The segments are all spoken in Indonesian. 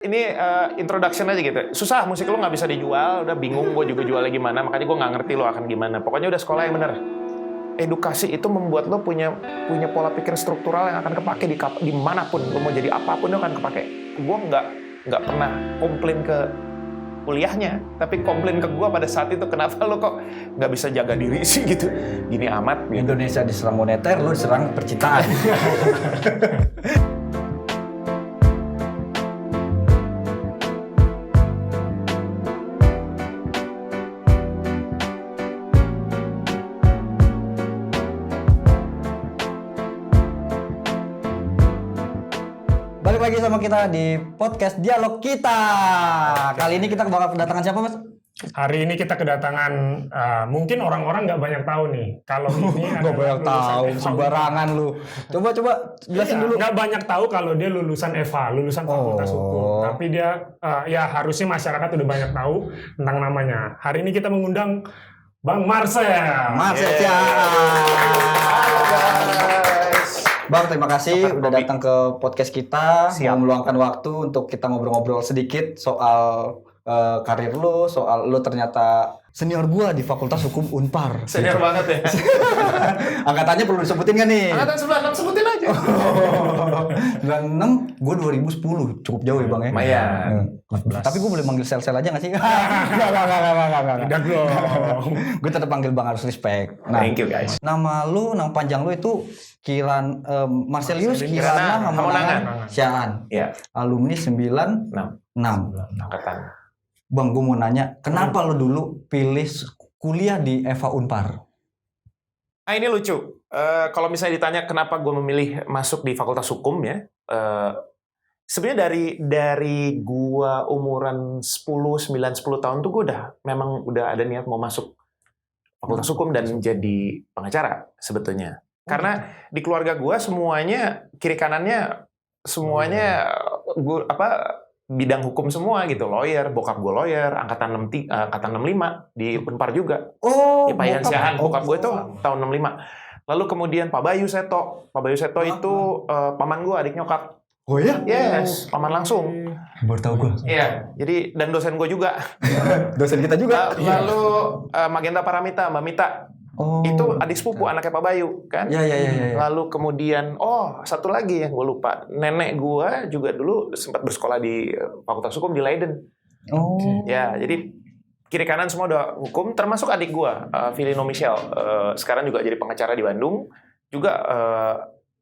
Ini introduction aja gitu. Susah, musik lu nggak bisa dijual, udah bingung gue juga jualnya gimana, makanya gue nggak ngerti lo akan gimana. Pokoknya udah sekolah yang bener. Edukasi itu membuat lo punya pola pikir struktural yang akan kepake di manapun. Lo mau jadi apapun lo akan kepake. Gue nggak pernah komplain ke kuliahnya, tapi komplain ke gue pada saat itu, kenapa lo kok nggak bisa jaga diri sih gitu. Gini amat. Gitu. Indonesia diserang moneter, lo diserang percintaan. Balik lagi sama kita di podcast Dialog Kita. Kali ini kita bakal kedatangan siapa, Mas? Hari ini kita kedatangan, mungkin orang-orang nggak banyak tahu nih. Kalau ini Gak banyak tahu, sembarangan lu. Coba jelasin dulu. Nggak banyak tahu kalau dia lulusan EVA, lulusan Fakultas Hukum. Tapi dia, ya harusnya masyarakat udah banyak tahu tentang namanya. Hari ini kita mengundang Bang Marcel. Bang, terima kasih udah datang ke podcast kita. Siap. Mau meluangkan waktu untuk kita ngobrol-ngobrol sedikit soal karir lo, soal lo ternyata senior gua di Fakultas Hukum Unpar. Senior banget ya. Angkatannya perlu disebutin kan nih? Angkatan 96 sebutin aja. 96, gua 2010, cukup jauh ya Bang ya? Lumayan. 14. Tapi gua boleh manggil sel-sel aja gak sih? Enggak. Udah belum? Gue tetap panggil Bang, harus respect. Nah, Thank you guys. nama panjang lu itu Marcelius Kirana Hamonangan Syaan. Ya, Alumni 96. 6 angkatan. Bang, gue mau nanya, kenapa lo dulu pilih kuliah di EVA Unpar? Ini lucu. Kalau misalnya ditanya kenapa gue memilih masuk di Fakultas Hukum ya, sebenarnya dari gue umuran 10 tahun tuh gue memang udah ada niat mau masuk Fakultas Hukum dan jadi pengacara sebetulnya. Karena di keluarga gue semuanya kiri kanannya semuanya bidang hukum semua gitu, lawyer, bokap gue lawyer, angkatan 65 di Unpar juga. Oh, Di Payan Siahaan, bokap gue itu tahun 65. Lalu kemudian Pak Bayu Seto itu paman gue, adik nyokap. Oh ya? Yes, paman langsung. Baru tahu gue. Iya, jadi dan dosen gue juga. Dosen kita juga. Lalu Magenta Paramita, Mbak Mita. Oh, Itu adik sepupu anaknya Pak Bayu kan. Ya. Lalu kemudian satu lagi yang gue lupa, nenek gue juga dulu sempat bersekolah di Fakultas Hukum di Leiden. Oh. Ya, jadi kiri kanan semua udah hukum, termasuk adik gue, Filino Michel. Sekarang juga jadi pengacara di Bandung, juga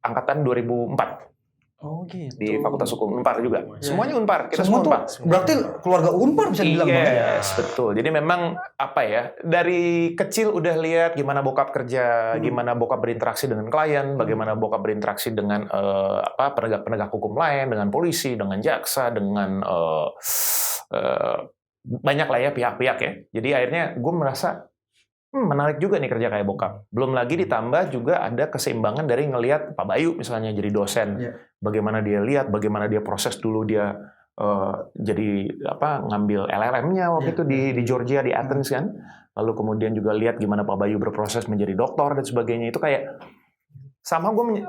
angkatan 2004 Oh gitu. di Fakultas Hukum Unpar juga. Semuanya Unpar, kita Semua semua Unpar. berarti keluarga Unpar bisa dibilang Bang? Yes, betul. Jadi memang dari kecil udah lihat gimana bokap kerja, gimana bokap berinteraksi dengan klien, bagaimana bokap berinteraksi dengan penegak hukum lain, dengan polisi, dengan jaksa, dengan banyak lah ya pihak-pihak ya. Jadi akhirnya gue merasa menarik juga nih kerja kayak bokap. Belum lagi ditambah juga ada keseimbangan dari ngelihat Pak Bayu misalnya jadi dosen. Yeah. Bagaimana dia lihat, bagaimana dia proses dulu dia jadi ngambil LLM-nya waktu itu di Georgia di Athens kan. Lalu kemudian juga lihat gimana Pak Bayu berproses menjadi doktor dan sebagainya. Itu kayak sama gue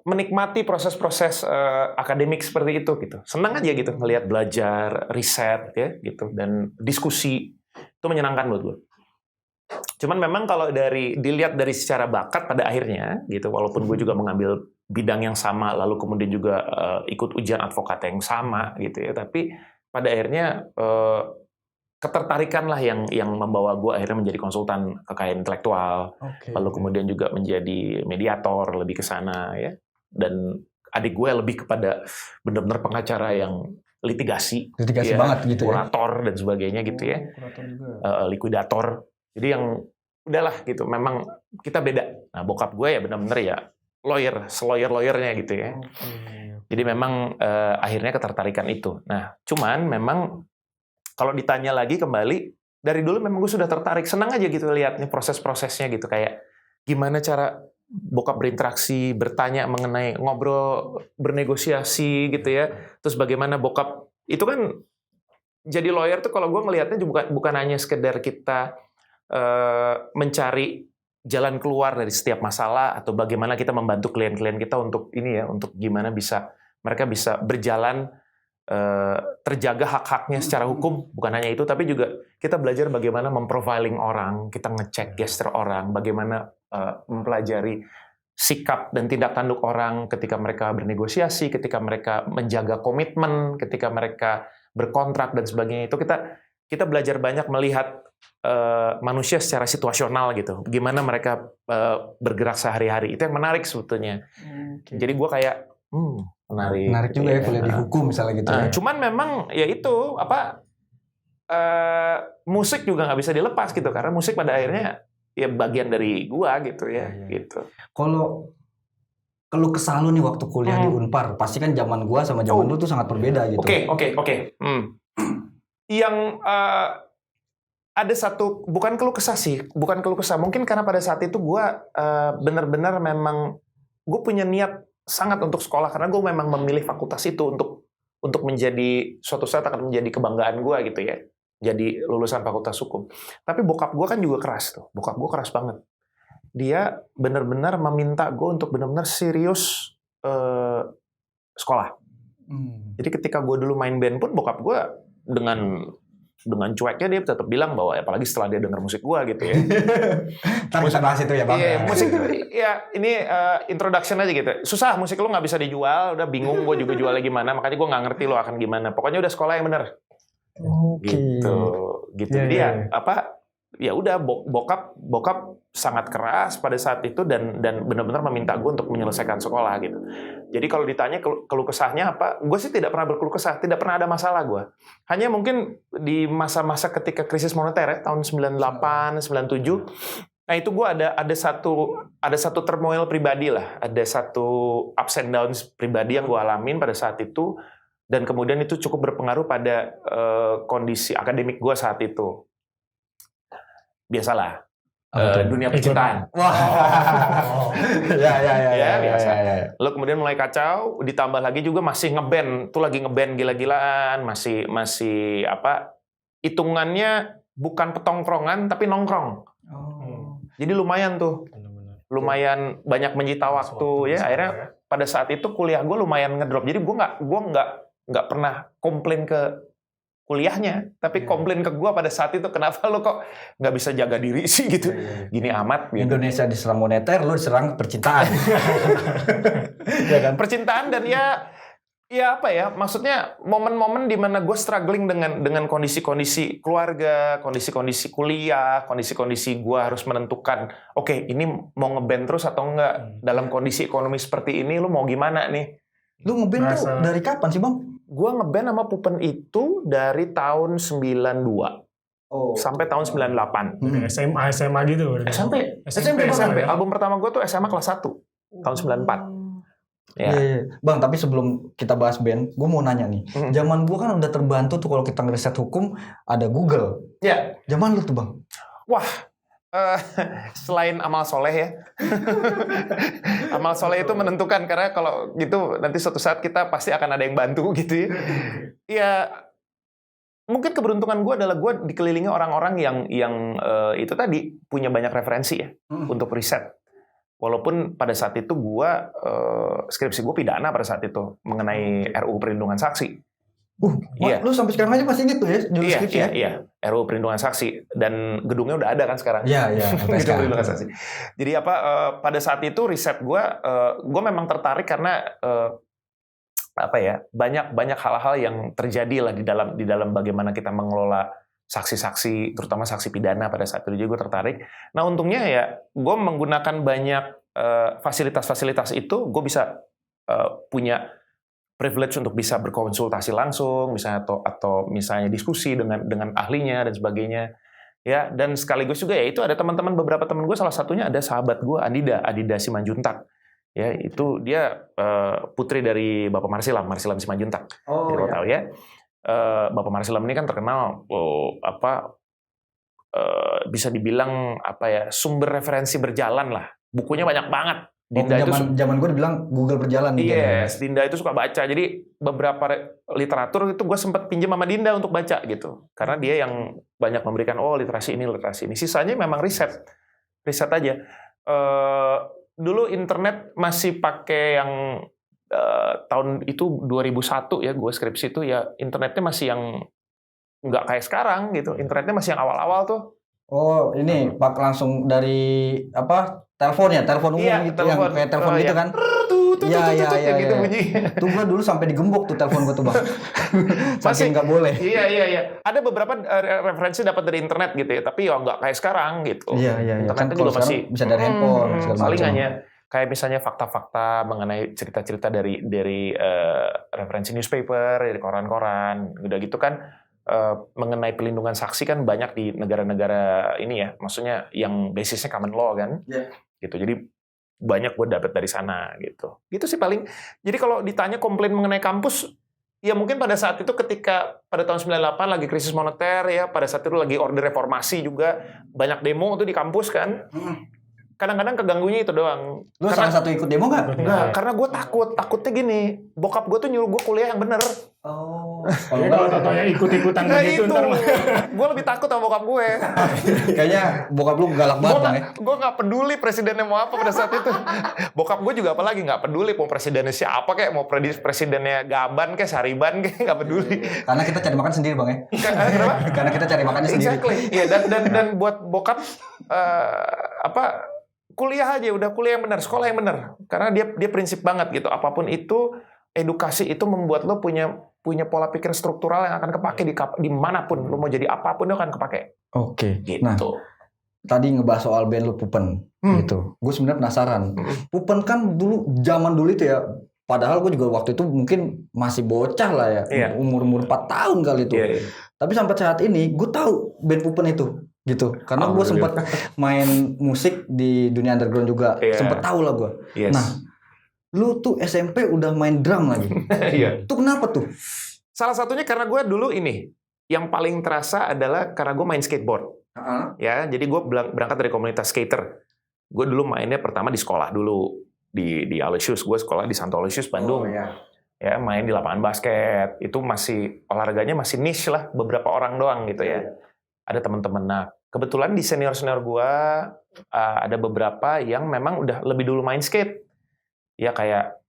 menikmati proses-proses akademik seperti itu gitu. Senang aja gitu ngelihat belajar, riset ya gitu dan diskusi. Itu menyenangkan buat gue. Cuman memang kalau dilihat dari secara bakat pada akhirnya gitu, walaupun gue juga mengambil bidang yang sama, lalu kemudian juga ikut ujian advokat yang sama gitu ya, tapi pada akhirnya ketertarikan lah yang membawa gue akhirnya menjadi konsultan kekayaan intelektual, lalu kemudian juga menjadi mediator lebih ke sana ya, dan adik gue lebih kepada benar-benar pengacara yang litigasi ya, banget gitu kurator dan sebagainya gitu ya, likuidator. Jadi yang udahlah gitu, memang kita beda. Nah bokap gue ya benar-benar ya lawyer-lawyernya gitu ya. Jadi memang akhirnya ketertarikan itu. Nah cuman memang kalau ditanya lagi kembali, dari dulu memang gue sudah tertarik, senang aja gitu lihatnya proses-prosesnya gitu, kayak gimana cara bokap berinteraksi, bertanya mengenai ngobrol, bernegosiasi gitu ya. Terus bagaimana bokap itu kan jadi lawyer tuh kalau gue ngelihatnya bukan hanya sekedar kita mencari jalan keluar dari setiap masalah atau bagaimana kita membantu klien-klien kita untuk gimana mereka bisa berjalan terjaga hak-haknya secara hukum. Bukan hanya itu, tapi juga kita belajar bagaimana memprofiling orang, kita ngecek gesture orang, bagaimana mempelajari sikap dan tindak tanduk orang ketika mereka bernegosiasi, ketika mereka menjaga komitmen, ketika mereka berkontrak dan sebagainya. Itu kita belajar banyak melihat manusia secara situasional gitu. Gimana mereka bergerak sehari-hari. Itu yang menarik sebetulnya. Jadi gue kayak menarik. Menarik juga ya kuliah di hukum misalnya gitu ya. Cuman memang ya itu musik juga nggak bisa dilepas gitu, karena musik pada akhirnya ya bagian dari gua gitu ya. Gitu. Kalau kesah lu nih waktu kuliah di Unpar, pasti kan zaman gua sama zaman lu tuh sangat berbeda gitu. Oke. Yang ada satu, bukan keluh kesah sih, mungkin karena pada saat itu gua benar-benar memang gue punya niat sangat untuk sekolah, karena gue memang memilih fakultas itu untuk menjadi suatu saat akan menjadi kebanggaan gue gitu ya, jadi lulusan fakultas hukum. Tapi bokap gue kan juga keras tuh, bokap gue keras banget. Dia benar-benar meminta gue untuk benar-benar serius sekolah. Jadi ketika gue dulu main band pun bokap gue dengan cueknya dia tetap bilang bahwa apalagi setelah dia dengar musik gue gitu ya. Ntar kita bahas itu ya Bang. Iya, musik ya ini introduction aja gitu. Susah, musik lu nggak bisa dijual, udah bingung gue juga jualnya gimana, makanya gue nggak ngerti lo akan gimana. Pokoknya udah sekolah yang bener. Gitu. Jadi ya udah bokap sangat keras pada saat itu dan benar-benar meminta gue untuk menyelesaikan sekolah gitu. Jadi kalau ditanya keluh kesahnya apa, gue sih tidak pernah berkeluh kesah, tidak pernah ada masalah gue. Hanya mungkin di masa-masa ketika krisis moneter ya, tahun 98, 97, nah itu gue ada satu turmoil pribadi lah, ada satu ups and downs pribadi yang gue alamin pada saat itu, dan kemudian itu cukup berpengaruh pada kondisi akademik gue saat itu. Biasalah. Dunia percintaan. Wah. Ya, biasa. Lalu kemudian mulai kacau, ditambah lagi juga masih ngeband, tuh lagi ngeband gila-gilaan, masih hitungannya bukan petongkrongan tapi nongkrong. Jadi lumayan tuh. Lumayan banyak menyita waktu ya. Akhirnya pada saat itu kuliah gue lumayan ngedrop. Jadi gue nggak pernah komplain ke kuliahnya, tapi komplain ke gue pada saat itu, kenapa lo kok nggak bisa jaga diri sih gitu, gini amat. Gitu. Indonesia diserang moneter, lo diserang percintaan. Ya kan? Percintaan dan ya apa ya, maksudnya momen-momen di mana gue struggling dengan kondisi-kondisi keluarga, kondisi-kondisi kuliah, kondisi-kondisi gue harus menentukan, oke, ini mau ngeband terus atau enggak, dalam kondisi ekonomi seperti ini, lo mau gimana nih? Lu ngeband tuh dari kapan sih Bang? Gue ngeband sama Pupen itu dari tahun 92 sampai tahun 98. SMA gitu. SMP. Album pertama gue tuh SMA kelas 1 tahun 94. Ya. Bang, tapi sebelum kita bahas band, gue mau nanya nih. Zaman gue kan udah terbantu tuh kalau kita ngeriset hukum ada Google. Ya. Zaman lu tuh Bang. Wah. Selain amal soleh ya. Amal soleh itu menentukan, karena kalau gitu nanti suatu saat kita pasti akan ada yang bantu gitu ya. Ya mungkin keberuntungan gue adalah gue dikelilingi orang-orang yang itu tadi punya banyak referensi ya untuk riset. Walaupun pada saat itu gue skripsi gue pidana pada saat itu mengenai RUU Perlindungan Saksi. Lu sampai sekarang aja masih gitu ya judul skripsi ya? Iya, RUU Perlindungan Saksi, dan gedungnya udah ada kan sekarang. Iya. Perlindungan Saksi. Jadi pada saat itu riset gue memang tertarik karena banyak hal-hal yang terjadi lah di dalam bagaimana kita mengelola saksi-saksi, terutama saksi pidana pada saat itu. Jadi gue tertarik. Nah untungnya ya gue menggunakan banyak fasilitas-fasilitas itu, gue bisa punya privilege untuk bisa berkonsultasi langsung, misalnya atau misalnya diskusi dengan ahlinya dan sebagainya, ya. Dan sekaligus juga ya itu ada beberapa teman gue, salah satunya ada sahabat gue Adida Simanjuntak, ya itu dia putri dari Bapak Marsilam Simanjuntak. Kalau tahu ya, Bapak Marsilam ini kan terkenal bisa dibilang sumber referensi berjalan lah, bukunya banyak banget. Dinda zaman gue dibilang Google berjalan. Yes, Dinda itu suka baca. Jadi beberapa literatur itu gue sempat pinjam sama Dinda untuk baca gitu. Karena dia yang banyak memberikan literasi ini. Sisanya memang riset aja. Dulu internet masih pakai yang tahun itu 2001 ya, gue skripsi itu ya internetnya masih yang nggak kayak sekarang gitu. Internetnya masih yang awal-awal tuh. Oh, ini Pak langsung dari apa? Telepon umum Iya, gitu yang kayak telepon gitu yang kan. Tutut, Iya, iya, tutut, iya, yang gitu iya. bunyi. Tuh gua dulu sampai digembok tuh telepon gua tuh, Bang. Masih Saking nggak boleh. Iya. Ada beberapa referensi dapat dari internet gitu ya, tapi ya nggak kayak sekarang gitu. Iya. Internetnya Kan juga kalau sekarang masih bisa dari handphone segala paling macam. hanya kayak misalnya fakta-fakta mengenai cerita-cerita dari referensi newspaper, dari koran-koran, udah gitu kan. Mengenai pelindungan saksi kan banyak di negara-negara ini ya, maksudnya yang basisnya common law kan, gitu. Jadi banyak gue dapat dari sana gitu. Gitu sih paling. Jadi kalau ditanya komplain mengenai kampus, ya mungkin pada saat itu ketika pada tahun 98 lagi krisis moneter ya, pada saat itu lagi orde reformasi juga banyak demo tuh di kampus kan. Kadang-kadang keganggunya itu doang. Lu salah satu ikut demo nggak? Enggak, karena gue takutnya gini, bokap gue tuh nyuruh gue kuliah yang bener. Oh. Jadi kalau contohnya ikut-ikutan Nah begitu itu, ntar gue lebih takut sama bokap gue. Kayaknya bokap lu galak banget, Bang ya. Gue nggak peduli presidennya mau apa pada saat itu. Bokap gue juga apalagi nggak peduli mau presidennya siapa kayak, mau presidennya Gaban kayak Sariban kayak, nggak peduli. Karena kita cari makan sendiri, Bang ya. Kenapa? Karena kita cari makannya sendiri. Exactly. Iya, dan buat bokap kuliah aja, udah kuliah yang benar, sekolah yang benar. Karena dia prinsip banget gitu. Apapun itu, edukasi itu membuat lo punya pola pikir struktural yang akan kepake di manapun. Lo mau jadi apapun lo akan kepake. Oke. Gitu. Nah, tadi ngebahas soal band lu Pupen gitu. Gue sebenarnya penasaran. Pupen kan zaman dulu itu ya. Padahal gue juga waktu itu mungkin masih bocah lah ya. Iya. Umur 4 tahun kali itu. Iya. Tapi sampai saat ini gue tahu band Pupen itu gitu. Karena gue sempat main musik di dunia underground juga. Iya. Sempat tahu lah gue. Yes. Nah, lu tuh SMP udah main drum lagi. Iya. Itu kenapa tuh? Salah satunya karena gue dulu ini, yang paling terasa adalah karena gue main skateboard. Ya, jadi gue berangkat dari komunitas skater. Gue dulu mainnya pertama di sekolah dulu, di Aloysius. Gue sekolah di Santo Aloysius Bandung. Oh, iya. Ya, main di lapangan basket. Itu masih olahraganya masih niche lah, beberapa orang doang gitu ya. Ada teman-teman. Nah, kebetulan di senior-senior gue ada beberapa yang memang udah lebih dulu main skate. Ya kayak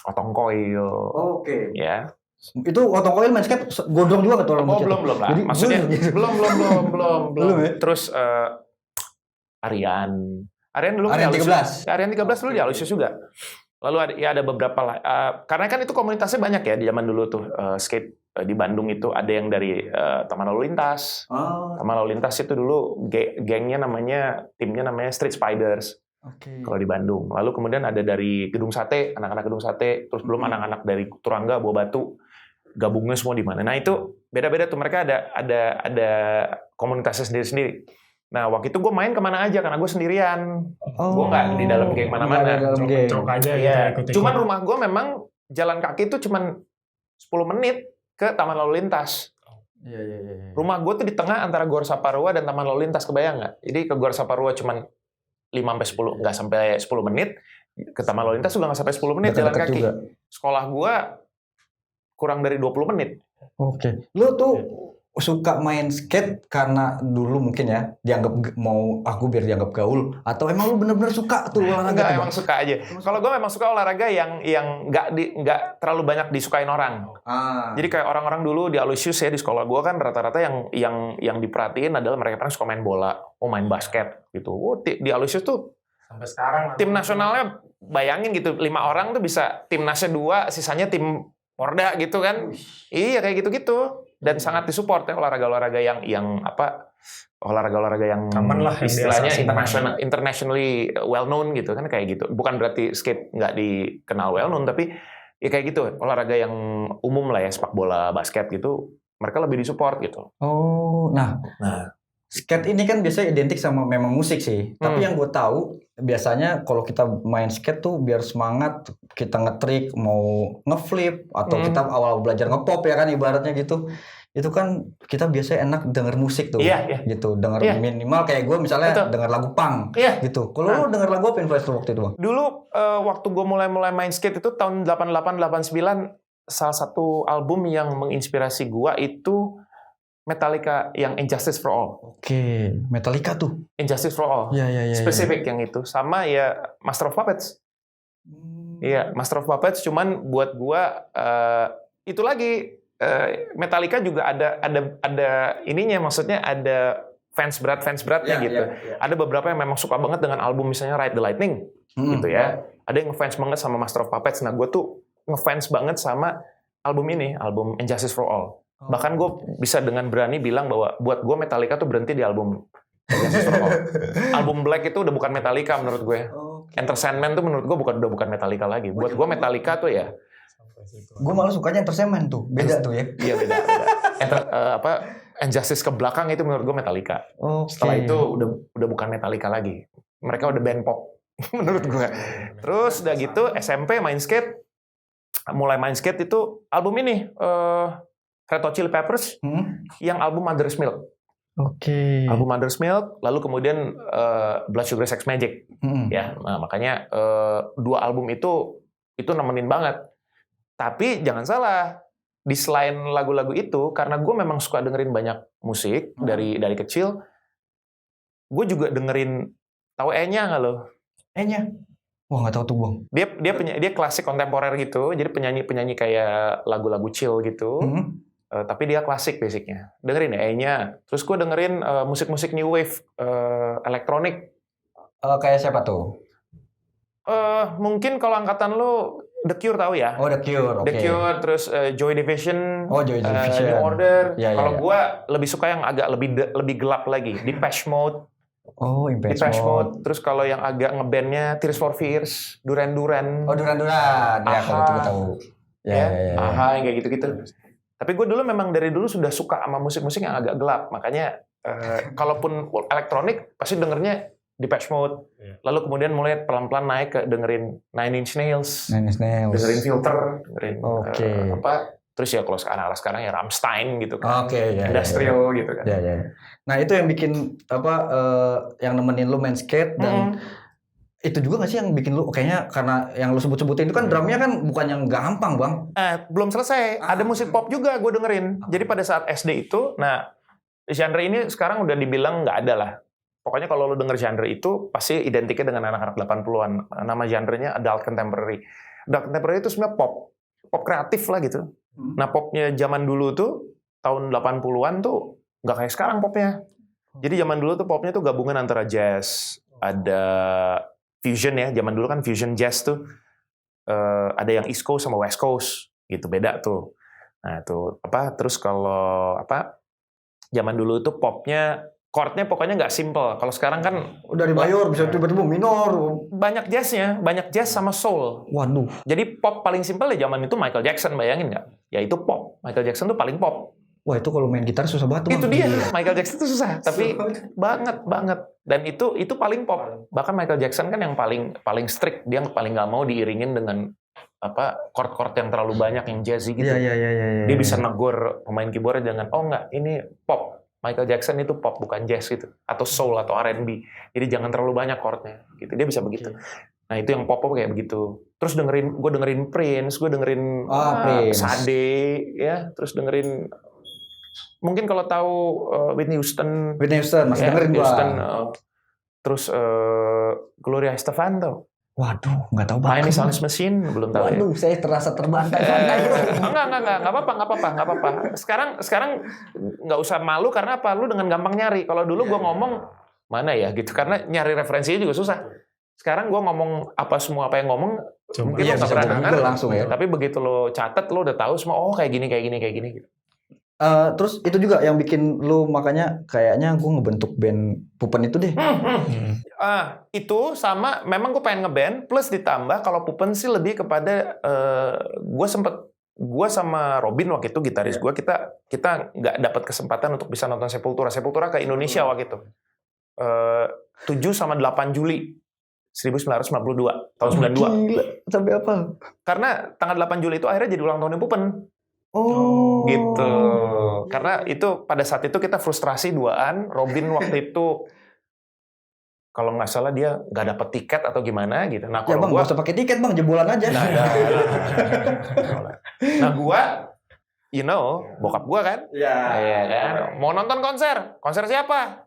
Otong Koil. Oke. Ya. Itu Otong Koil main skate gondrong juga ketua Oh, belum lah. Jadi, Maksudnya belum. Belum ya? Terus Aryan dulu Aryan di 13. Aryan 13 dulu di Aloysius juga. Lalu ada beberapa lah. Karena kan itu komunitasnya banyak ya di zaman dulu tuh skate di Bandung itu ada yang dari Taman Lalu Lintas. Taman Lalu Lintas itu dulu gengnya timnya namanya Street Spiders. Kalau di Bandung. Lalu kemudian ada dari Gedung Sate, anak-anak Gedung Sate, terus belum anak-anak dari Turangga, Buah Batu. Gabungnya semua di mana. Nah, itu beda-beda tuh, mereka ada komunitasnya sendiri-sendiri. Nah, waktu itu gue main kemana aja karena gue sendirian. Gue nggak di dalam geng mana-mana. cok aja Iya. gitu. Cuman rumah gue memang jalan kaki itu cuman 10 menit ke Taman Lalu Lintas. Iya. Rumah gue tuh di tengah antara Gor Saparua dan Taman Lalu Lintas, kebayang nggak? Jadi ke Gor Saparua cuman 5-10, nggak sampai 10 menit. Ke Taman Lalu Lintas juga nggak sampai 10 menit jalan kaki. Juga. Sekolah gue kurang dari 20 menit. Oke. Lu tuh suka main skate karena dulu mungkin ya dianggap mau aku biar dianggap gaul, atau emang lu bener-bener suka tuh olahraga? Enggak, emang suka aja. Kalau gue memang suka olahraga yang nggak terlalu banyak disukain orang. Jadi kayak orang-orang dulu di Aloysius ya, di sekolah gue kan rata-rata yang diperhatiin adalah mereka suka main bola, main basket gitu. Di Aloysius tuh sampai sekarang tim nasionalnya bayangin gitu, 5 orang tuh bisa timnasnya 2, sisanya tim Porda gitu kan. Iya kayak gitu-gitu. Dan sangat disupport ya olahraga-olahraga yang olahraga-olahraga yang aman lah, istilahnya internationally well known gitu kan, kayak gitu. Bukan berarti skate nggak dikenal well known, tapi ya kayak gitu, olahraga yang umum lah ya, sepak bola, basket gitu, mereka lebih disupport gitu. Oh, nah skate ini kan biasanya identik sama memang musik sih. Tapi yang gue tahu biasanya kalau kita main skate tuh biar semangat, kita ngetrik, mau ngeflip, atau kita awal belajar ngepop ya kan ibaratnya gitu. Itu kan kita biasanya enak denger musik tuh. Iya. Gitu, denger minimal kayak gue misalnya denger lagu punk. Gitu. Kalau lu denger lagu apa influence lu waktu itu, Bang? Dulu waktu gue mulai main skate itu tahun 88-89, salah satu album yang menginspirasi gue itu Metallica yang Injustice for All. Oke, Metallica tuh. Injustice for All. Iya. Spesifik yang itu. Sama ya Master of Puppets. Iya, Master of Puppets. Cuman buat gua itu lagi Metallica juga ada ininya, maksudnya ada fans beratnya gitu. Ada beberapa yang memang suka banget dengan album misalnya Ride the Lightning gitu ya. Ada yang ngefans banget sama Master of Puppets. Nah, gue tuh ngefans banget sama album ini, album Injustice for All. Bahkan gue bisa dengan berani bilang bahwa buat gue Metallica tuh berhenti di album Injustice for All. Album Black itu udah bukan Metallica menurut gue. Enter Sandman tuh menurut gue udah bukan Metallica lagi. Buat gue Metallica tuh ya. Gue malah sukanya Enter Sandman tuh, beda tuh ya. Iya beda. Injustice ke belakang itu menurut gue Metallica. Setelah itu udah bukan Metallica lagi. Mereka udah band pop menurut gue. Terus udah gitu SMP main skate. Mulai main skate itu album ini Red Hot Chili Peppers yang album Mother's Milk. Album Mother's Milk, lalu kemudian Blood Sugar Sex Magic. Ya, nah, makanya dua album itu nemenin banget. Tapi jangan salah, di selain lagu-lagu itu, karena gue memang suka dengerin banyak musik dari kecil, gue juga dengerin, tahu Enya nggak lo? Enya? Wah nggak tahu tuh Bang. Dia klasik kontemporer gitu, jadi penyanyi kayak lagu-lagu chill gitu. Tapi dia klasik basicnya. Dengerin ya Enya. Terus gue dengerin musik-musik new wave, elektronik. Kayak siapa tuh? Mungkin kalau angkatan lo The Cure tahu ya? Oh The Cure, oke. The Cure, terus Joy Division, Joy Division. New Order. Ya, kalau gue lebih suka yang agak lebih gelap lagi, Depeche Mode. Depeche Mode. Terus kalau yang agak ngebandnya Tears for Fears, Duran Duran. Duran Duran. Ya kalau itu gue tahu. Ya. Aha, yang kayak gitu-gitu. Tapi gue dulu memang dari dulu sudah suka sama musik-musik yang agak gelap. Makanya kalaupun elektronik pasti dengernya Depeche Mode. Lalu kemudian mulai pelan-pelan naik ke dengerin Nine Inch Nails. Dengerin Filter, dengerin terus ya kalau sekarang ya Rammstein gitu kan. Industrial gitu kan. Nah, itu yang bikin yang nemenin lu main skate dan itu juga nggak sih yang bikin lu kayaknya karena yang lu sebut-sebutin itu kan drumnya kan bukan yang gampang, Bang. Belum selesai. Ada musik pop juga gue dengerin. Jadi pada saat SD itu, nah genre ini sekarang udah dibilang nggak ada lah. Pokoknya kalau lu denger genre itu pasti identiknya dengan anak-anak 80-an. Nama genrenya adult contemporary. Adult contemporary itu sebenarnya pop kreatif lah gitu. Nah, popnya zaman dulu tuh tahun 80-an tuh nggak kayak sekarang popnya. Jadi zaman dulu tuh popnya tuh gabungan antara jazz, ada fusion ya. Zaman dulu kan fusion jazz tuh ada yang East Coast sama West Coast gitu, beda tuh. Nah, itu terus kalau zaman dulu tuh popnya chordnya pokoknya nggak simple. Kalau sekarang kan udah dibayar bisa tiba-tiba minor. Banyak jazznya, banyak jazz sama soul. Waduh. Jadi pop paling simple ya zaman itu Michael Jackson, bayangin nggak? Ya itu pop. Michael Jackson tuh paling pop. Wah itu kalau main gitar susah banget. Itu dia. Michael Jackson tuh susah, tapi banget. Dan itu paling pop. Bahkan Michael Jackson kan yang paling strict. Dia paling nggak mau diiringin dengan chord-chord yang terlalu banyak yang jazzy gitu. Iya. Dia bisa negur pemain keyboardnya dengan nggak, ini pop. Michael Jackson itu pop bukan jazz gitu, atau soul atau R&B. Jadi jangan terlalu banyak chordnya gitu. Dia bisa begitu. Nah, itu yang pop kayak begitu. Terus gue dengerin Prince, gue dengerin Sade ya, terus dengerin mungkin kalau tahu Whitney Houston masih dengerin gua. Terus Gloria Estefan tuh. Waduh, nggak tahu banget. My Miss Machine belum tahu. Waduh, ya. Saya terasa terbantai-bantai. Enggak apa-apa. Sekarang nggak usah malu karena apa? Lu dengan gampang nyari. Kalau dulu gua ngomong mana ya gitu, karena nyari referensinya juga susah. Sekarang gua ngomong apa yang ngomong, mungkin lo nggak pernah dengar langsung ya. Tapi begitu lo catat, lo udah tahu semua. Oh kayak gini gitu. Terus itu juga yang bikin lu makanya kayaknya gue ngebentuk band Pupen itu deh. Itu sama, memang gue pengen ngeband, plus ditambah kalau Pupen sih lebih kepada gue sama Robin waktu itu gitaris gue, kita nggak dapat kesempatan untuk bisa nonton Sepultura ke Indonesia waktu itu 7 sama 8 Juli 1992 tahun 92. Gila, sampai apa? Karena tanggal 8 Juli itu akhirnya jadi ulang tahunnya Pupen. Gitu. Karena itu pada saat itu kita frustrasi duaan. Robin waktu itu kalau nggak salah dia nggak dapet tiket atau gimana gitu. Nah ya kalau bang, nggak usah pakai tiket bang, jebolan aja. Nah gua, bokap gua kan, kan, mau nonton konser siapa?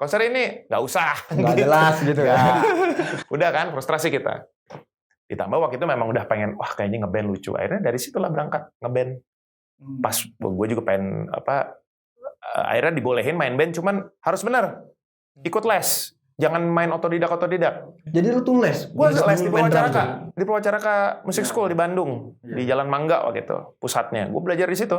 Konser ini nggak usah. Nggak jelas gitu ya. Udah kan frustrasi kita. Ditambah waktu itu memang udah pengen, wah kayaknya ngeband lucu. Akhirnya dari situlah berangkat ngeband. Pas gue juga pengen akhirnya dibolehin main band, cuman harus benar ikut les. Jangan main otodidak. Jadi lu tuh les? Gue les di main drum tuh? Purwacaraka Music School di Bandung, di Jalan Mangga waktu itu pusatnya. Gue belajar di situ.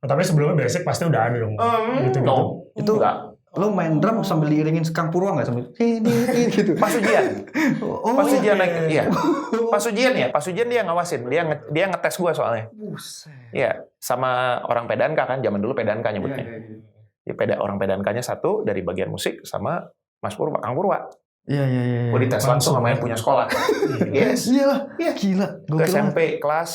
Tapi sebelumnya basic pasti udah ada dong. Gitu-gitu. Itu enggak. lu main drum sambil diiringin Kang Purwa nggak sambil gitu? Pas ujian. Pas ujian naik, iya. Oh. Pas ujian dia ngawasin. Dia ngetes gue soalnya. Iya, sama orang Pedanka kan, zaman dulu Pedanka nyebutnya. Ya, orang Pedankanya satu dari bagian musik sama Mas Purwa, Kang Purwa. Iya. Gue dites langsung sama yang punya sekolah. Yes. Iyalah, gila. Ke SMP kelas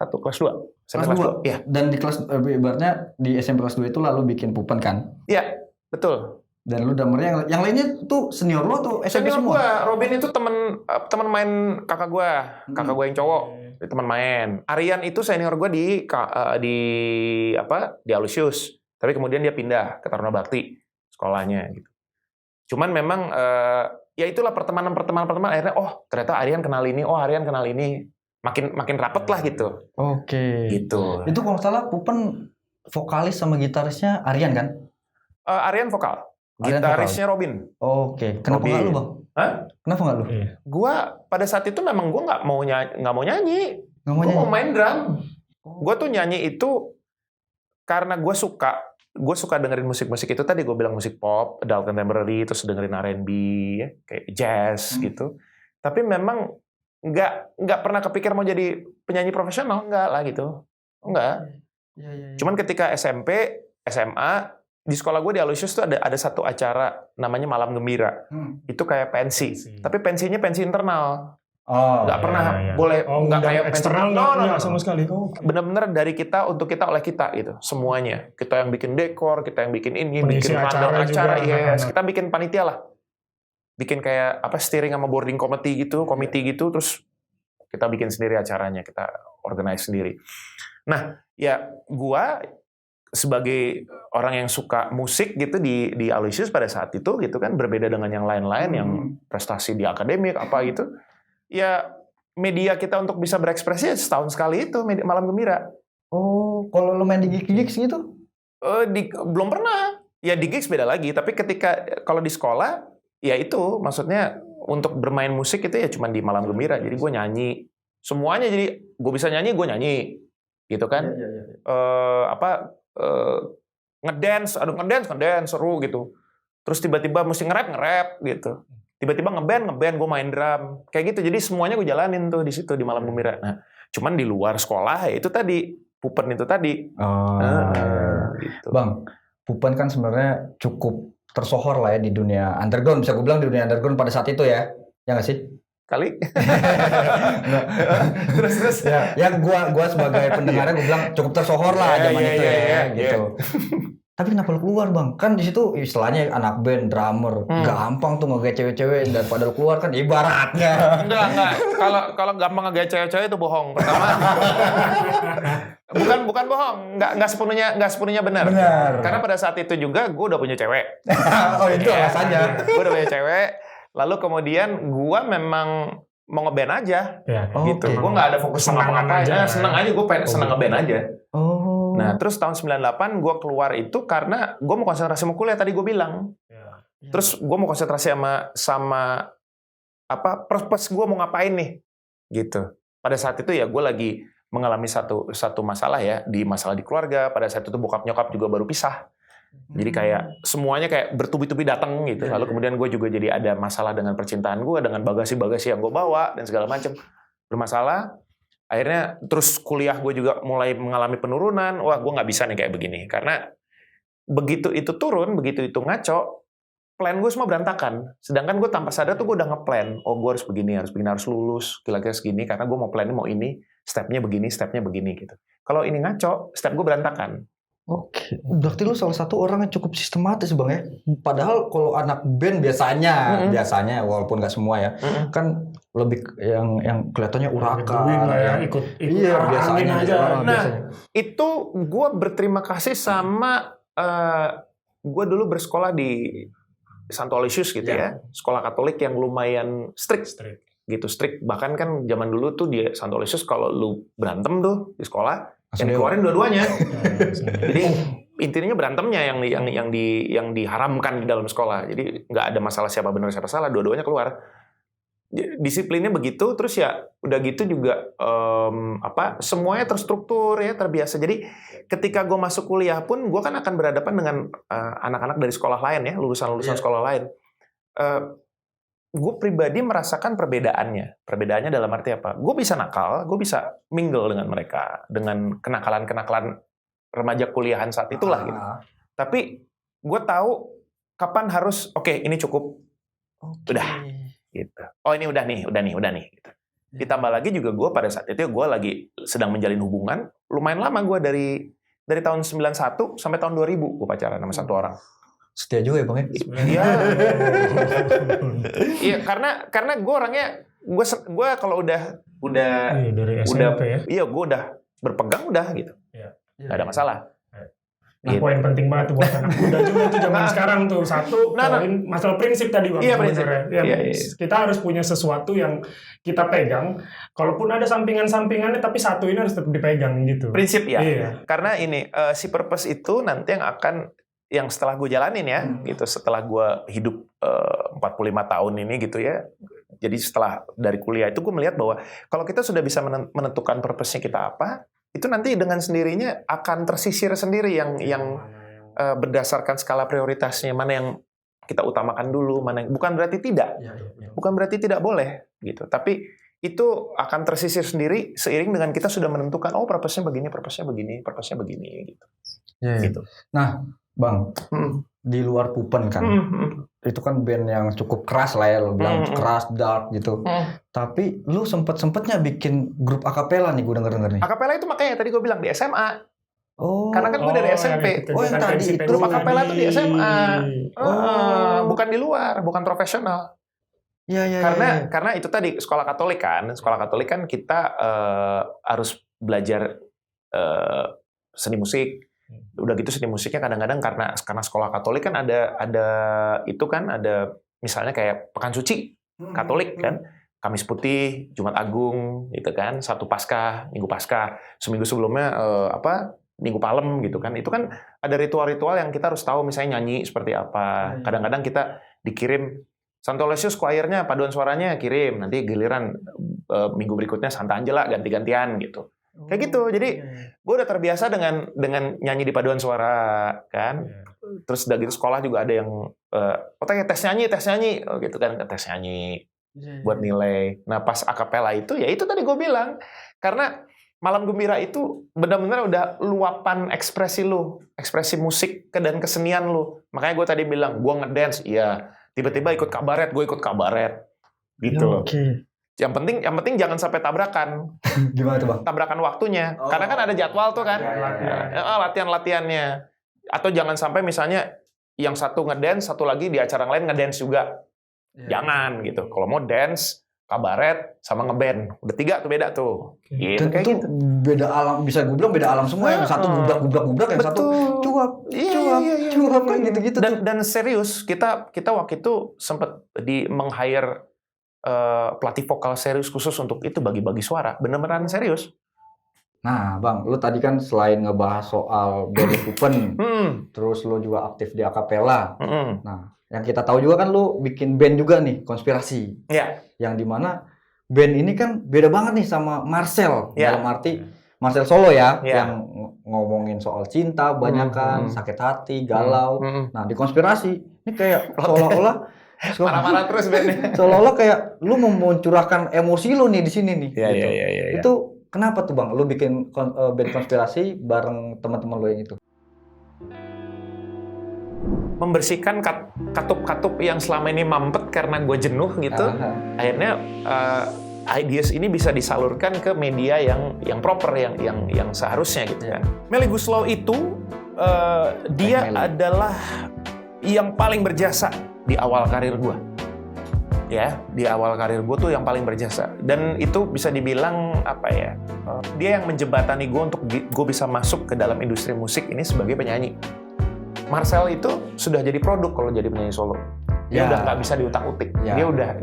1, kelas 2. SMP kelas 2. Iya. Dan di kelas, ibaratnya di SMP kelas 2 itu lalu bikin Pupen kan? Iya, betul. Dan lu drummernya, yang lainnya tuh senior lu atau SMP Senior semua? gue, Robin itu teman main kakak gue yang cowok. Dia teman main. Aryan itu senior gue di Alusius. Tapi kemudian dia pindah ke Taruna Bakti sekolahnya gitu. Cuman memang ya itulah pertemanan akhirnya ternyata Aryan kenal ini, makin rapet lah gitu. Oke. Gitu. Itu kalau nggak salah Pupen vokalis sama gitarisnya Aryan kan? Aryan vokal. Aryan Gitarisnya Robin. Oke. Kenapa nggak lu, Bang? Hah? Kenapa nggak lu? Gua pada saat itu memang gua nggak mau nyanyi. Nggak mau Gue nyanyi? mau main drum. Gue tuh nyanyi itu karena gue suka dengerin musik-musik itu tadi gue bilang musik pop, adult contemporary, terus dengerin R&B, ya, kayak jazz gitu. Tapi memang nggak pernah kepikir mau jadi penyanyi profesional, nggak lah gitu, nggak. Ya. Cuman ketika SMP, SMA di sekolah gue di Aloysius tuh ada satu acara namanya Malam Gembira. Itu kayak pensi, tapi pensinya pensi internal. Nggak pernah boleh nggak kayak eksternal no. sama sekali. Benar-benar dari kita untuk kita oleh kita gitu semuanya. Kita yang bikin dekor, kita yang bikin ini, Pengisi bikin acara acara, juga, yes. Kita bikin panitia lah, bikin kayak steering sama boarding committee gitu, terus kita bikin sendiri acaranya, kita organize sendiri. Nah, ya gua sebagai orang yang suka musik gitu di Aloysius pada saat itu gitu kan, berbeda dengan yang lain-lain yang prestasi di akademik apa gitu. Ya media kita untuk bisa berekspresi setahun sekali itu Malam Gembira. Oh, kalau lo main di gigs gitu? Belum pernah. Ya di gigs beda lagi. Tapi kalau di sekolah, ya itu maksudnya untuk bermain musik itu ya cuma di Malam Gembira. Jadi gue nyanyi semuanya. Jadi gue bisa nyanyi, gue nyanyi, gitu kan? Ngedance seru gitu. Terus tiba-tiba mesti nge-rap gitu. Tiba-tiba ngeband gue main drum kayak gitu. Jadi semuanya gue jalanin tuh di situ di Malam Gembira. Nah, cuman di luar sekolah ya itu tadi Pupen itu tadi. Gitu. Bang, Pupen kan sebenarnya cukup tersohor lah ya di dunia underground, bisa gue bilang di dunia underground pada saat itu ya nggak sih? Kali. terus ya gua sebagai pendengarnya gue bilang cukup tersohor lah zaman itu gitu. Tapi kenapa lu keluar, Bang? Kan di situ istilahnya anak band, drummer, gampang tuh ngegaya cewek-cewek, daripada lu keluar kan ibaratnya. Enggak. Kalau gampang ngegaya cewek-cewek itu bohong. Pertama, bukan bohong, nggak sepenuhnya benar. Karena pada saat itu juga gue udah punya cewek. Oh itu alasannya. Gue udah punya cewek. Lalu kemudian gue memang mau ngeband aja, gitu. Gue nggak ada fokus sama apa-apa. Seneng aja, gue pengen seneng ngeband aja. Nah, terus tahun 98 gue keluar itu karena gue mau konsentrasi sama kuliah tadi gue bilang. Terus gue mau konsentrasi sama purpose gue mau ngapain nih, gitu. Pada saat itu ya gue lagi mengalami satu masalah masalah di keluarga. Pada saat itu bokap nyokap juga baru pisah. Jadi kayak semuanya kayak bertubi-tubi datang gitu. Lalu kemudian gue juga jadi ada masalah dengan percintaan gue, dengan bagasi-bagasi yang gue bawa dan segala macam bermasalah. Akhirnya terus kuliah gue juga mulai mengalami penurunan. Wah, gue nggak bisa nih kayak begini. Karena begitu itu turun, begitu itu ngaco, plan gue semua berantakan. Sedangkan gue tanpa sadar tuh gue udah ngeplan. Oh, gue harus begini, harus lulus, kira-kira segini. Karena gue mau plannya mau ini, stepnya begini gitu. Kalau ini ngaco, step gue berantakan. Oke, berarti lu salah satu orang yang cukup sistematis, Bang ya. Padahal kalau anak band biasanya walaupun nggak semua ya, kan lebih yang kelihatannya urakan ya, ikut biasanya aja. Itu gue berterima kasih sama gue dulu bersekolah di Santo Aloysius gitu ya, sekolah Katolik yang lumayan strict. gitu, strict. Bahkan kan zaman dulu tuh di Santo Aloysius kalau lu berantem tuh di sekolah, yang dikeluarin dua-duanya. Jadi intinya berantemnya yang diharamkan di dalam sekolah. Jadi nggak ada masalah siapa benar siapa salah, dua-duanya keluar. Disiplinnya begitu, terus ya udah gitu juga semuanya terstruktur ya, terbiasa. Jadi ketika gue masuk kuliah pun gue kan akan berhadapan dengan anak-anak dari sekolah lain ya, lulusan sekolah lain. Gue pribadi merasakan perbedaannya dalam arti apa? Gue bisa nakal, gue bisa mingle dengan mereka dengan kenakalan remaja kuliahan saat itulah gitu. Tapi gue tahu kapan harus ini cukup, udah gitu. Oh ini udah nih gitu. Ditambah lagi juga gue pada saat itu gue lagi sedang menjalin hubungan lumayan lama. Gue dari tahun 91 sampai tahun 2000 gue pacaran sama satu orang. Setia juga ya Bang ya? Iya. Iya, karena gue orangnya gue kalau udah dari SMP ya. Iya, gue udah berpegang udah gitu. Iya. Gak ada masalah. Nah, poin penting banget tuh buat anak muda juga tuh zaman sekarang tuh. Poin masalah prinsip tadi Bang. Iya, prinsip. Iya. Kita harus punya sesuatu yang kita pegang. Kalaupun ada sampingan-sampingannya, tapi satu ini harus tetap dipegang gitu. Prinsip ya. Iya. Karena ini si purpose itu nanti yang setelah gue jalanin ya, gitu. Setelah gue hidup 45 tahun ini gitu ya. Jadi setelah dari kuliah itu gue melihat bahwa kalau kita sudah bisa menentukan purpose-nya kita apa, itu nanti dengan sendirinya akan tersisir sendiri yang berdasarkan skala prioritasnya, mana yang kita utamakan dulu, mana yang bukan berarti tidak. Bukan berarti tidak boleh gitu. Tapi itu akan tersisir sendiri seiring dengan kita sudah menentukan purpose-nya begini gitu. Gitu. Nah, Bang, di luar Pupen kan, itu kan band yang cukup keras lah ya, lo bilang keras, dark gitu. Tapi lu sempet-sempetnya bikin grup akapela nih, gue denger nih. Akapela itu makanya tadi gue bilang di SMA. Oh. Karena kan gue dari SMP. Yang tadi itu. Grup akapela itu di SMA. Bukan di luar, bukan profesional. Iya. Karena itu tadi sekolah Katolik kan. Sekolah Katolik kan kita harus belajar seni musik. Udah gitu seni musiknya kadang-kadang karena sekolah Katolik kan ada misalnya kayak Pekan Suci Katolik kan, Kamis Putih, Jumat Agung gitu kan, Sabtu Paskah, Minggu Paskah, seminggu sebelumnya Minggu Palem gitu kan. Itu kan ada ritual-ritual yang kita harus tahu, misalnya nyanyi seperti apa. Kadang-kadang kita dikirim Santo Aloysius choir-nya, paduan suaranya kirim, nanti giliran minggu berikutnya Santa Angela ganti-gantian gitu. Kayak gitu. Jadi gue udah terbiasa dengan nyanyi di paduan suara kan. Terus udah gitu sekolah juga ada yang tes nyanyi gitu kan, tes nyanyi buat nilai. Nah, pas akapela itu ya itu tadi gue bilang, karena Malam Gembira itu benar-benar udah luapan ekspresi lu, ekspresi musik dan kesenian lu. Makanya gue tadi bilang gue ngedance, iya. Tiba-tiba ikut kabaret, gue ikut kabaret. Gitu. Yang penting jangan sampai tabrakan. Gimana tuh Bang? Tabrakan waktunya. Karena kan ada jadwal tuh kan. Latihan-latihannya. Atau jangan sampai misalnya yang satu ngedance, satu lagi di acara lain ngedance juga. Jangan gitu. Kalau mau dance, kabaret sama ngeband. Udah 3 tuh beda tuh. Gitu, kayak gitu. Beda alam, bisa gue bilang beda alam semua. Yang satu gubrak, yang satu cuap kan gitu-gitu. Dan serius, kita waktu itu sempat meng-hire pelatih vokal serius khusus untuk itu, bagi-bagi suara, bener-beneran serius. Nah, Bang, lu tadi kan selain ngebahas soal band Pupen, terus lu juga aktif di akapela. Nah, yang kita tahu juga kan lu bikin band juga nih, Konspirasi. Iya. Yang dimana band ini kan beda banget nih sama Marcel, dalam arti Marcel Solo ya, yang ngomongin soal cinta, banyakan sakit hati, galau. Nah, di Konspirasi ini kayak seolah-olah marah-marah terus bandnya. Seolah-olah kayak lu mau mencurahkan emosi lu nih di sini nih. Iya. Itu kenapa tuh Bang? Lu bikin band Konspirasi bareng teman-teman lu yang itu? Membersihkan katup-katup yang selama ini mampet karena gue jenuh gitu. Akhirnya ideas ini bisa disalurkan ke media yang proper, yang seharusnya gitu kan. Melly Goeslaw itu dia adalah yang paling berjasa di awal karir gue. Ya, di awal karir gue tuh yang paling berjasa. Dan itu bisa dibilang dia yang menjembatani gue untuk gue bisa masuk ke dalam industri musik ini sebagai penyanyi. Marcel itu sudah jadi produk kalau jadi penyanyi solo. Dia Ya. udah nggak bisa diutak-utik. Ya.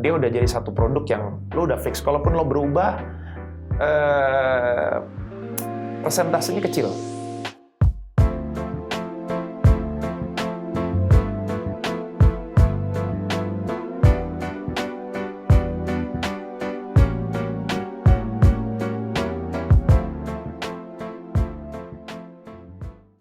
Dia udah jadi satu produk yang lo udah fix. Kalaupun lo berubah, persentasenya kecil.